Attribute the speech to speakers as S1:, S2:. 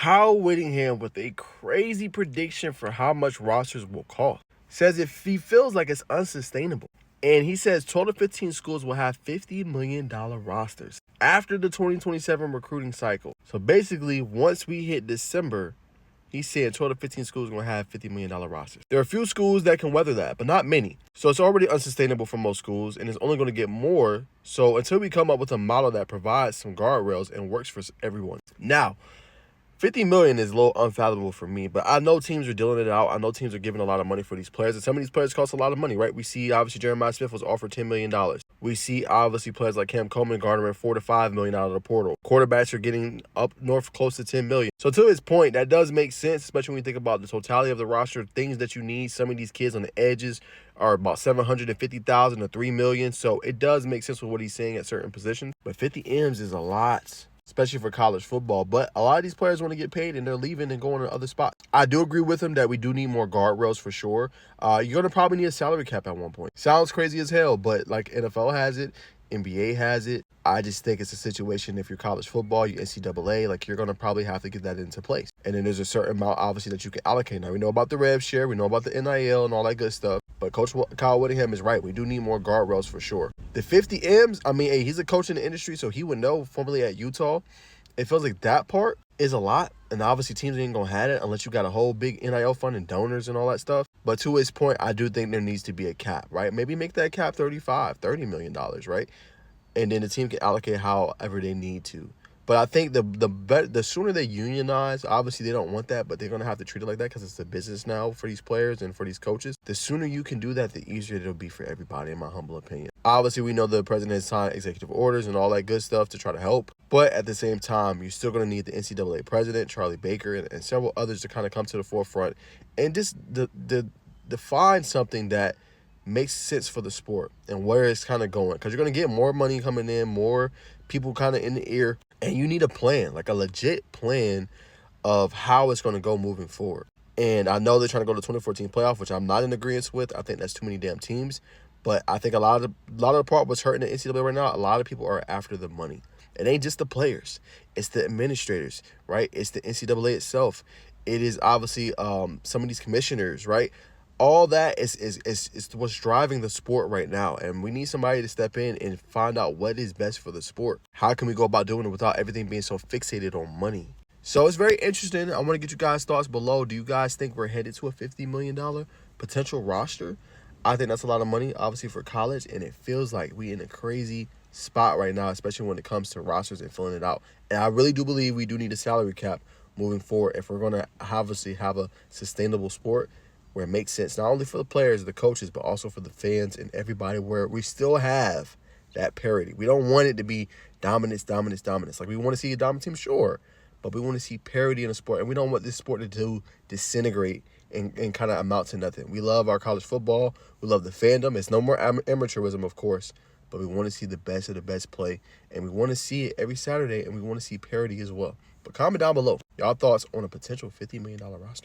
S1: Kyle Whittingham with a crazy prediction for how much rosters will cost. Says if he feels like it's unsustainable. And he says 12 to 15 schools will have $50 million rosters after the 2027 recruiting cycle. So basically, once we hit December, he's saying 12 to 15 schools are going to have $50 million rosters. There are a few schools that can weather that, but not many. So it's already unsustainable for most schools, and it's only going to get more. So until we come up with a model that provides some guardrails and works for everyone. Now, $50 million is a little unfathomable for me, but I know teams are dealing it out. I know teams are giving a lot of money for these players, and some of these players cost a lot of money, right? We see, obviously, Jeremiah Smith was offered $10 million. We see, obviously, players like Cam Coleman garnering $4 to $5 million out of the portal. Quarterbacks are getting up north close to $10 million. So to his point, that does make sense, especially when you think about the totality of the roster, things that you need. Some of these kids on the edges are about $750,000 to $3 million. So it does make sense with what he's saying at certain positions. But 50 M's is a lot, especially for college football. But a lot of these players want to get paid, and they're leaving and going to other spots. I do agree with him that we do need more guardrails for sure. You're going to probably need a salary cap at one point. Sounds crazy as hell, but like NFL has it, NBA has it. I just think it's a situation if you're college football, you NCAA, like you're going to probably have to get that into place. And then there's a certain amount, obviously, that you can allocate. Now, we know about the rev share. We know about the NIL and all that good stuff. But Coach Kyle Whittingham is right. We do need more guardrails for sure. The 50 M's, I mean, hey, he's a coach in the industry, so he would know formerly at Utah. It feels like that part is a lot. And obviously teams ain't going to have it unless you got a whole big NIL fund and donors and all that stuff. But to his point, I do think there needs to be a cap, right? Maybe make that cap $30 million, right? And then the team can allocate however they need to. But I think the sooner they unionize, obviously they don't want that, but they're going to have to treat it like that because it's a business now for these players and for these coaches. The sooner you can do that, the easier it'll be for everybody, in my humble opinion. Obviously, we know the president has signed executive orders and all that good stuff to try to help. But at the same time, you're still going to need the NCAA president, Charlie Baker, and several others to kind of come to the forefront and just define something that makes sense for the sport and where it's kind of going. Because you're going to get more money coming in, more people kind of in the ear. And you need a plan, like a legit plan of how it's going to go moving forward. And I know they're trying to go to the 2014 playoff, which I'm not in agreement with. I think that's too many damn teams. But I think a lot of the part what's hurting the NCAA right now, a lot of people are after the money. It ain't just the players. It's the administrators, right? It's the NCAA itself. It is obviously some of these commissioners, right? All that is what's driving the sport right now. And we need somebody to step in and find out what is best for the sport. How can we go about doing it without everything being so fixated on money? So it's very interesting. I want to get you guys' thoughts below. Do you guys think we're headed to a $50 million potential roster? I think that's a lot of money, obviously, for college. And it feels like we in a crazy spot right now, especially when it comes to rosters and filling it out. And I really do believe we do need a salary cap moving forward if we're going to obviously have a sustainable sport where it makes sense, not only for the players, the coaches, but also for the fans and everybody, where we still have that parity. We don't want it to be dominance. Like, we want to see a dominant team, sure, but we want to see parity in the sport, and we don't want this sport to disintegrate and kind of amount to nothing. We love our college football. We love the fandom. It's no more amateurism, of course, but we want to see the best of the best play, and we want to see it every Saturday, and we want to see parity as well. But comment down below y'all thoughts on a potential $50 million roster.